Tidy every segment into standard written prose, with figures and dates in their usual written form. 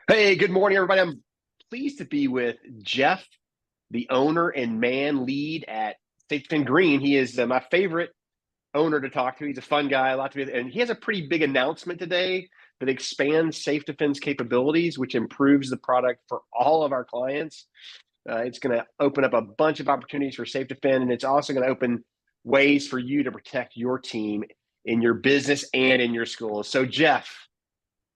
Hey, good morning, everybody. I'm pleased to be with Jeff, the owner and man lead at SafeDefend Green. He is my favorite owner to talk to. He's a fun guy, a lot to be, and he has a pretty big announcement today that expands SafeDefend's capabilities, which improves the product for all of our clients. It's going to open up a bunch of opportunities for SafeDefend, and it's also going to open ways for you to protect your team in your business and in your school. So, Jeff,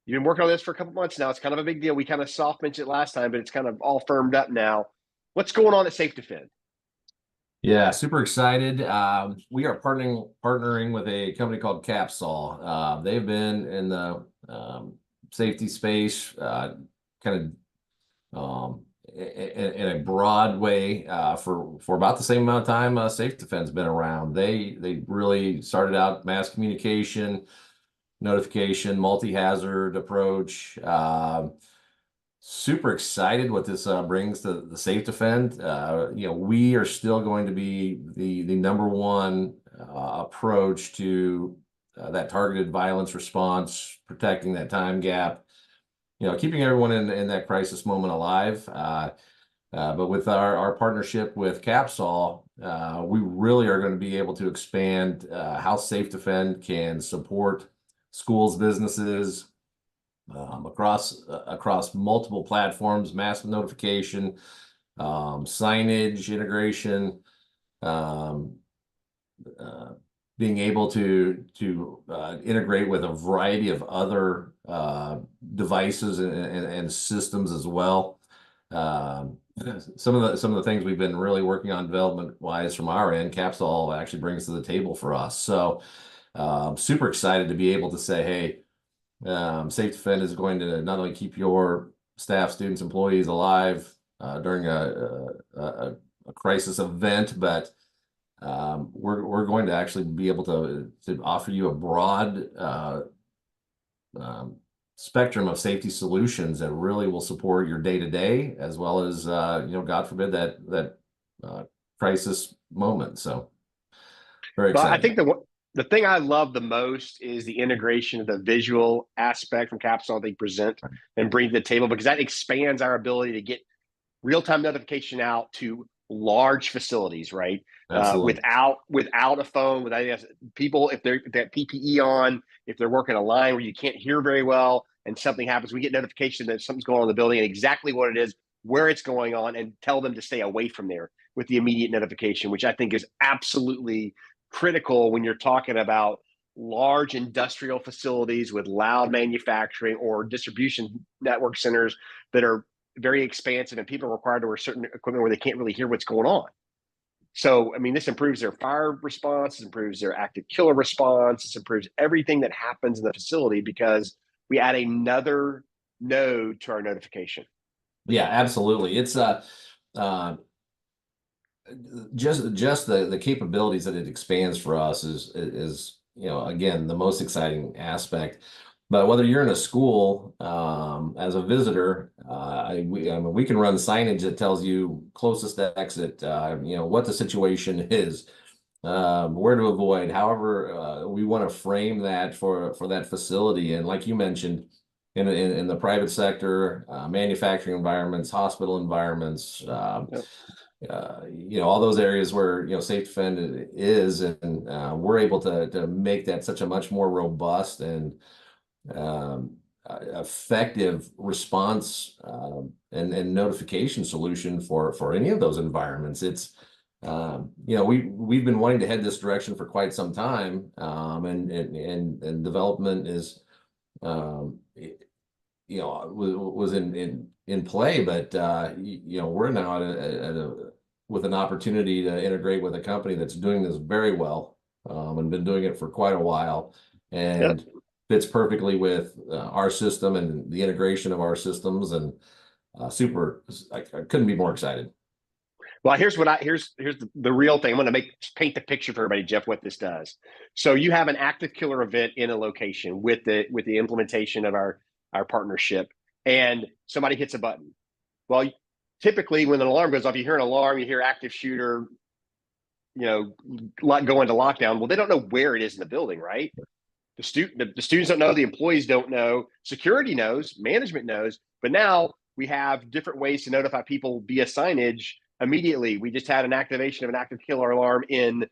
you've been working on this for a couple months now. It's kind of a big deal. We kind of soft mentioned it last time, but it's kind of all firmed up now. What's going on at SafeDefend? Yeah, super excited. We are partnering with a company called Capsol. They've been in the safety space, kind of in a broad way for about the same amount of time SafeDefend's been around. They really started out mass communication, notification, multi-hazard approach. Super excited what this brings to the SafeDefend. We are still going to be the number one approach to that targeted violence response, protecting that time gap, keeping everyone in that crisis moment alive. But with our partnership with Capsol, we really are going to be able to expand how SafeDefend can support schools, businesses, across multiple platforms, mass notification, signage integration, um, being able to integrate with a variety of other devices and systems as well. Some of the things we've been really working on development wise from our end, Capsol actually brings to the table for us. So super excited to be able to say, hey, SafeDefend is going to not only keep your staff, students, employees alive during a crisis event, but we're going to actually be able to offer you a broad spectrum of safety solutions that really will support your day to day, as well as God forbid that crisis moment. So very Well, I excited. think the thing I love the most is the integration of the visual aspect from Capsule they present and bring to the table, because that expands our ability to get real-time notification out to large facilities, right? Absolutely. Without a phone, without people, if they're that PPE on, if they're working a line where you can't hear very well and something happens, we get notification that something's going on in the building and exactly what it is, where it's going on, and tell them to stay away from there with the immediate notification, which I think is absolutely critical when you're talking about large industrial facilities with loud manufacturing or distribution network centers that are very expansive and people are required to wear certain equipment where they can't really hear what's going on. So, I mean, this improves their fire response, improves their active killer response, this improves everything that happens in the facility because we add another node to our notification. Yeah, absolutely. It's uh, just the capabilities that it expands for us is again the most exciting aspect. But whether you're in a school as a visitor, I mean, we can run signage that tells you closest exit, what the situation is, where to avoid. However, we want to frame that for that facility. And like you mentioned, in the private sector, manufacturing environments, hospital environments. Yep. All those areas where SafeDefend is, and we're able to make that such a much more robust and effective response and notification solution for any of those environments. It's we've been wanting to head this direction for quite some time, and development is was in play, but we're now with an opportunity to integrate with a company that's doing this very well, and been doing it for quite a while, Yep. and fits perfectly with our system and the integration of our systems, and super. I couldn't be more excited. Well, here's the real thing. I'm going to paint the picture for everybody, Jeff, what this does. So you have an active killer event in a location with the implementation of our partnership, and somebody hits a button. Well, typically when an alarm goes off, you hear an alarm, you hear active shooter, go into lockdown. Well, they don't know where it is in the building, right? The students don't know, the employees don't know, security knows, management knows, but now we have different ways to notify people via signage immediately. We just had an activation of an active killer alarm in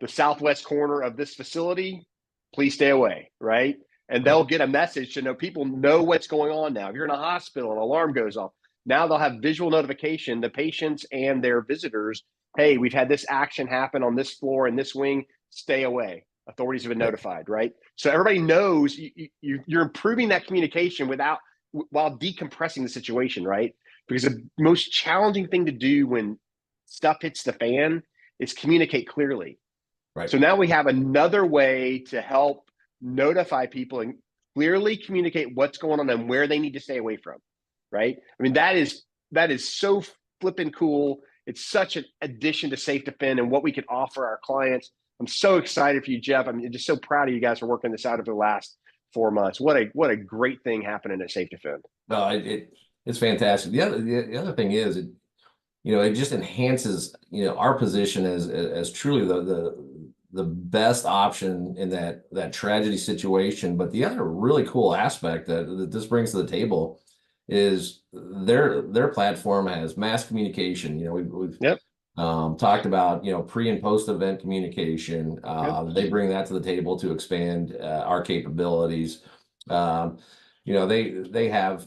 the southwest corner of this facility. Please stay away, right? And they'll get a message to know people know what's going on now. If you're in a hospital, an alarm goes off. Now they'll have visual notification, the patients and their visitors. Hey, we've had this action happen on this floor in this wing. Stay away. Authorities have been notified, right? So everybody knows you're improving that communication while decompressing the situation, right? Because the most challenging thing to do when stuff hits the fan is communicate clearly. Right. So now we have another way to help notify people and clearly communicate what's going on and where they need to stay away from, right? I mean, that is so flipping cool. It's such an addition to SafeDefend and what we can offer our clients. I'm so excited for you, Jeff. I'm just so proud of you guys for working this out over the last 4 months. What a great thing happening at SafeDefend. No, it's fantastic. The other thing is, it just enhances, our position as truly the best option in that tragedy situation. But the other really cool aspect that this brings to the table is their platform has mass communication. We've Yep. Talked about, pre and post event communication. They bring that to the table to expand our capabilities. They have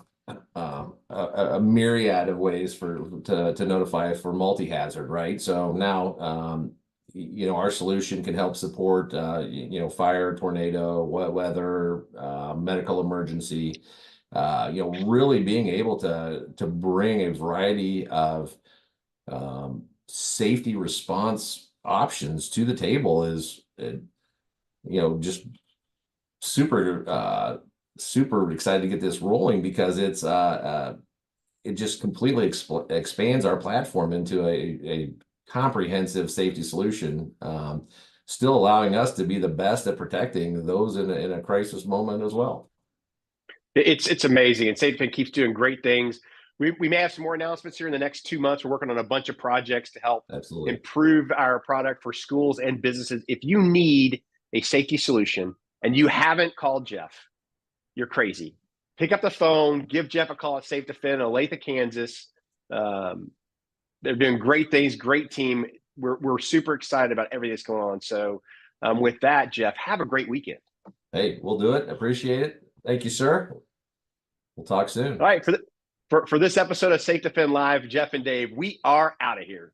a myriad of ways to notify for multi-hazard, right? So now, our solution can help support, fire, tornado, weather, medical emergency. Really being able to bring a variety of safety response options to the table is, just super excited to get this rolling, because it just completely expands our platform into a comprehensive safety solution, still allowing us to be the best at protecting those in a crisis moment as well. It's amazing, and SafeDefend keeps doing great things. We may have some more announcements here in the next 2 months. We're working on a bunch of projects to help Absolutely improve our product for schools and businesses. If you need a safety solution and you haven't called Jeff, you're crazy. Pick up the phone, give Jeff a call at SafeDefend in Olathe, Kansas. They're doing great things, great team. We're super excited about everything that's going on. So with that, Jeff, have a great weekend. Hey, we'll do it. Appreciate it. Thank you, sir. We'll talk soon. All right, for this episode of SafeDefend Live, Jeff and Dave, we are out of here.